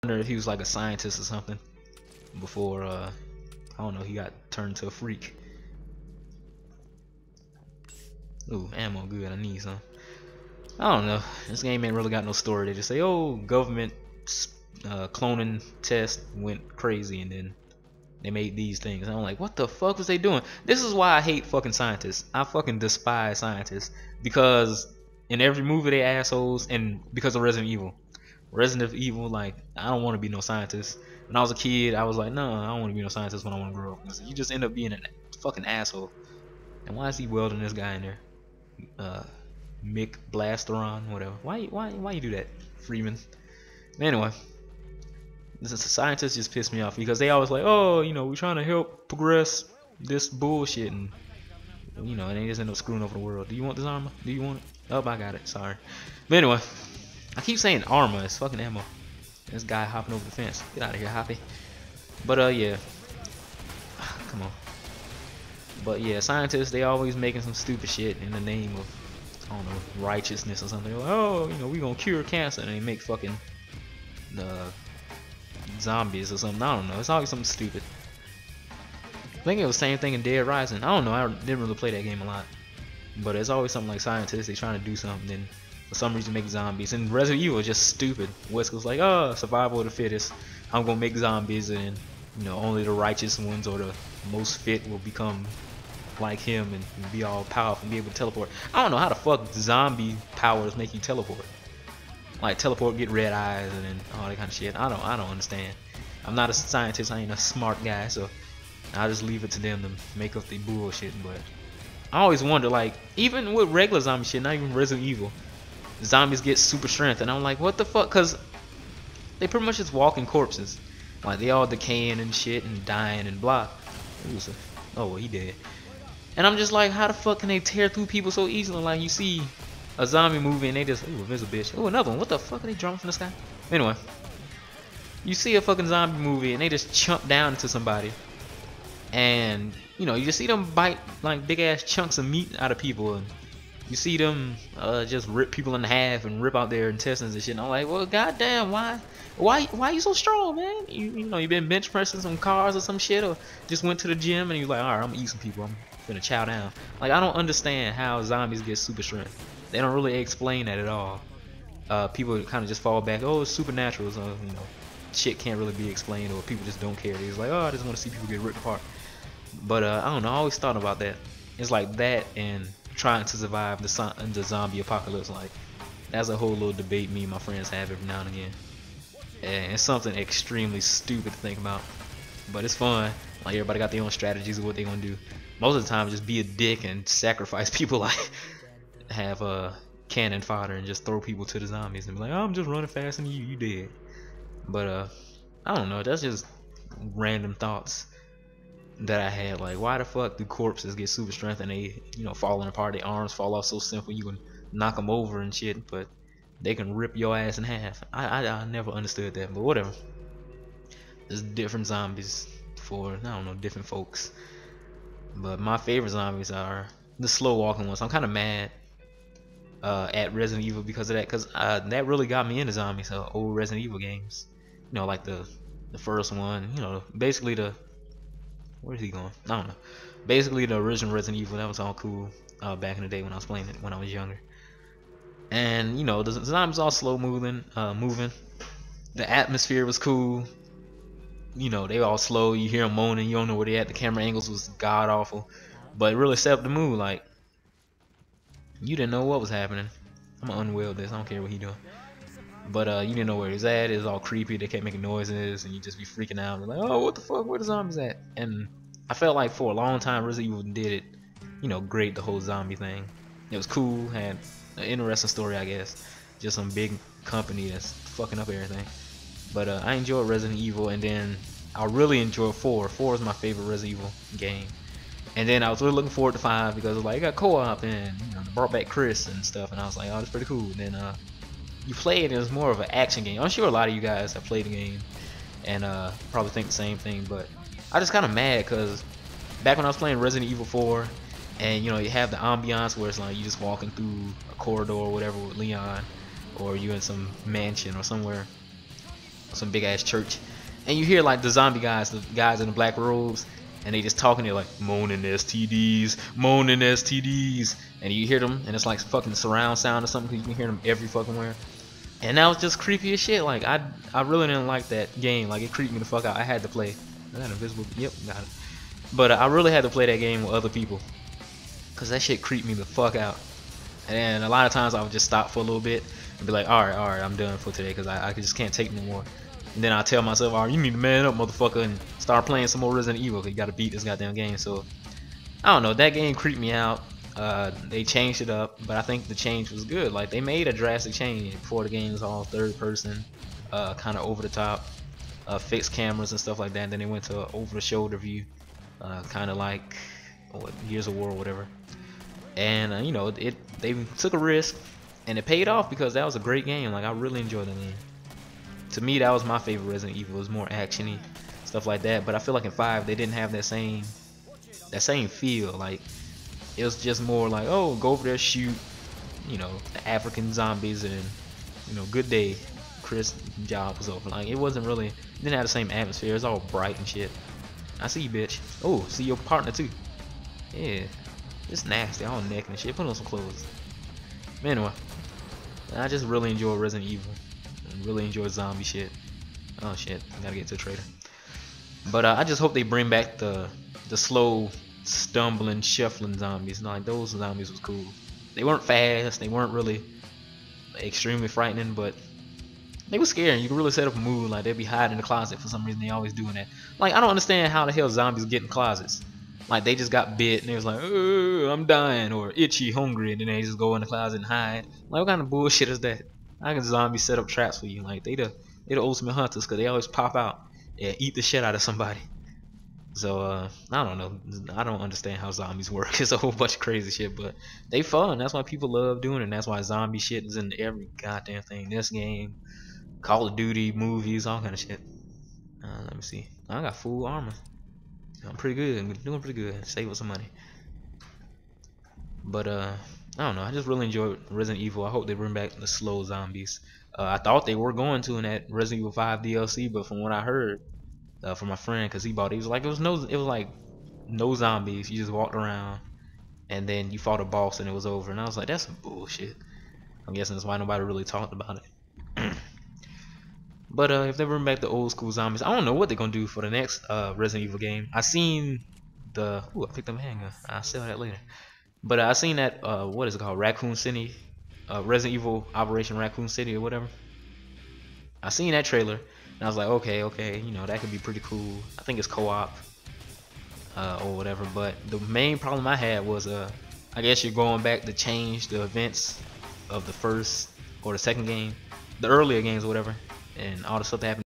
wonder if he was like a scientist or something before I don't know, he got turned to a freak. Ooh, ammo good, I need some. I don't know, this game ain't really got no story. They just say, oh, government cloning test went crazy and then they made these things. And I'm like, what the fuck was they doing? This is why I hate fucking scientists. I fucking despise scientists, because in every movie they assholes, and because of Resident Evil. Resident Evil, like, I don't want to be no scientist. When I was a kid, I was like, no, I don't want to be no scientist when I want to grow up. You just end up being a fucking asshole. And why is he welding this guy in there? Mick Blasteron, whatever. Why you do that, Freeman? Anyway, the scientists just piss me off because they always like, oh, you know, we're trying to help progress this bullshit, and you know, and they just end up screwing over the world. Do you want this armor? Do you want it? Oh, I got it. Sorry. But anyway, I keep saying armor. It's fucking ammo. This guy hopping over the fence. Get out of here, Hoppy. But yeah. Come on. But yeah, scientists, they always making some stupid shit in the name of, I don't know, righteousness or something. They're like, oh, you know, we gonna cure cancer, and they make fucking zombies or something. I don't know. It's always something stupid. I think it was the same thing in Dead Rising. I don't know. I didn't really play that game a lot. But it's always something like scientists. They trying to do something, then for some reason make zombies. And Resident Evil is just stupid. Wesker's like, oh, survival of the fittest. I'm gonna make zombies, and you know, only the righteous ones or the most fit will become like him and be all powerful and be able to teleport. I don't know how the fuck zombie powers make you teleport. Like teleport, get red eyes, and then all that kind of shit. I don't understand. I'm not a scientist. I ain't a smart guy, so I'll just leave it to them to make up the bullshit. But I always wonder, like, even with regular zombie shit, not even Resident Evil, zombies get super strength, and I'm like, what the fuck? Cause they pretty much just walking corpses. Like they all decaying and shit and dying and blah. Oh well, he dead. And I'm just like, how the fuck can they tear through people so easily? Like you see a zombie movie and they just, ooh, there's a bitch. Ooh, another one. What the fuck are they jumping from the sky? Anyway, you see a fucking zombie movie and they just chump down into somebody, and you know, you just see them bite like big ass chunks of meat out of people, and you see them just rip people in half and rip out their intestines and shit. And I'm like, well, goddamn, why you so strong, man? You know, you been bench pressing some cars or some shit, or just went to the gym and you're like, all right, I'm gonna eat some people. I'm gonna chow down. Like, I don't understand how zombies get super strength. They don't really explain that at all. People kind of just fall back, oh, it's supernatural, so you know, shit can't really be explained, or people just don't care. They're just like, oh, I just want to see people get ripped apart. But I don't know. I always thought about that. It's like that and trying to survive the zombie apocalypse. Like, that's a whole little debate me and my friends have every now and again. And it's something extremely stupid to think about, but it's fun. Like, everybody got their own strategies of what they gonna do. Most of the time, just be a dick and sacrifice people. Like, have a cannon fodder and just throw people to the zombies and be like, oh, I'm just running faster than you dead. But I don't know. That's just random thoughts that I had. Like, why the fuck do corpses get super strength and they, you know, falling apart? Their arms fall off so simple you can knock them over and shit, but they can rip your ass in half. I never understood that, but whatever. There's different zombies for, I don't know, different folks. But my favorite zombies are the slow walking ones. I'm kind of mad at Resident Evil because of that, because that really got me into zombies. Old Resident Evil games, you know, like the first one, you know, basically where's he going? I don't know. Basically the original Resident Evil. That was all cool back in the day when I was playing it when I was younger. And you know, the zombies all slow moving. The atmosphere was cool. You know, they all slow. You hear them moaning. You don't know where they at. The camera angles was god awful, but it really set up the mood. Like, you didn't know what was happening. I'm gonna unweld this. I don't care what he doing. But you didn't know where he's at. It was all creepy. They kept making noises, and you just be freaking out. And like, oh, what the fuck? Where the zombies at? And I felt like for a long time Resident Evil did it, you know, great. The whole zombie thing. It was cool. Had an interesting story, I guess. Just some big company that's fucking up everything. But I enjoyed Resident Evil, and then I really enjoyed 4. 4 is my favorite Resident Evil game. And then I was really looking forward to 5 because it was like, it got co-op and, you know, brought back Chris and stuff, and I was like, oh, that's pretty cool. And then you play it, and it's more of an action game. I'm sure a lot of you guys have played the game and probably think the same thing, but I just kind of mad because back when I was playing Resident Evil 4, and you know, you have the ambiance where it's like you just walking through a corridor or whatever with Leon, or you in some mansion or somewhere some big ass church, and you hear like the zombie guys, the guys in the black robes, and they just talking. They're like moaning STDs, moaning STDs, and you hear them, and it's like fucking surround sound or something. 'Cause you can hear them every fucking where. And that was just creepy as shit. Like I really didn't like that game. Like it creeped me the fuck out. I had to play. I got invisible. Yep, got it. But I really had to play that game with other people, cause that shit creeped me the fuck out. And a lot of times I would just stop for a little bit and be like, all right, I'm done for today, cause I just can't take no more. And then I tell myself, all right, you need to man up, motherfucker, and start playing some more Resident Evil. Cause you gotta beat this goddamn game. So I don't know. That game creeped me out. They changed it up, but I think the change was good. Like they made a drastic change. Before the game was all third person, kind of over the top, fixed cameras and stuff like that. And then they went to over the shoulder view, kind of like Gears of War or whatever. And you know, they took a risk, and it paid off because that was a great game. Like I really enjoyed the game. To me, that was my favorite Resident Evil. It was more actiony, stuff like that. But I feel like in 5 they didn't have that same feel. Like it was just more like, oh, go over there, shoot, you know, the African zombies, and you know, good day, Chris, job was over. Like it wasn't really, didn't have the same atmosphere. It's all bright and shit. I see you, bitch. Oh, see your partner too. Yeah, it's nasty, all naked and shit. Put on some clothes. But anyway, I just really enjoy Resident Evil. And really enjoy zombie shit. Oh shit, I gotta get to the trader. But I just hope they bring back the slow, stumbling, shuffling zombies. Like those zombies was cool. They weren't fast. They weren't really extremely frightening, but they were scary. You could really set up a mood. Like they'd be hiding in the closet for some reason. They always doing that. Like I don't understand how the hell zombies get in closets. Like they just got bit and they was like, oh, I'm dying, or itchy, hungry, and then they just go in the closet and hide. Like what kind of bullshit is that? How can zombies set up traps for you? Like they the ultimate hunters, because they always pop out and eat the shit out of somebody. So I don't know. I don't understand how zombies work. It's a whole bunch of crazy shit, but they fun. That's why people love doing it. And that's why zombie shit is in every goddamn thing. This game, Call of Duty, movies, all kind of shit. Let me see. I got full armor. I'm pretty good. I'm doing pretty good. Saving some money. But I don't know. I just really enjoyed Resident Evil. I hope they bring back the slow zombies. I thought they were going to in that Resident Evil 5 DLC, but from what I heard from my friend, because he bought it, he was like, it was like no zombies. You just walked around and then you fought a boss and it was over. And I was like, that's some bullshit. I'm guessing that's why nobody really talked about it. But if they bring back the old school zombies, I don't know what they're gonna do for the next Resident Evil game. I seen the I picked up a handgun. I'll sell that later. But I seen that what is it called, Raccoon City, Resident Evil Operation Raccoon City or whatever. I seen that trailer and I was like, okay, you know, that could be pretty cool. I think it's co-op or whatever. But the main problem I had was I guess you're going back to change the events of the first or the second game, the earlier games or whatever, and all the stuff that happened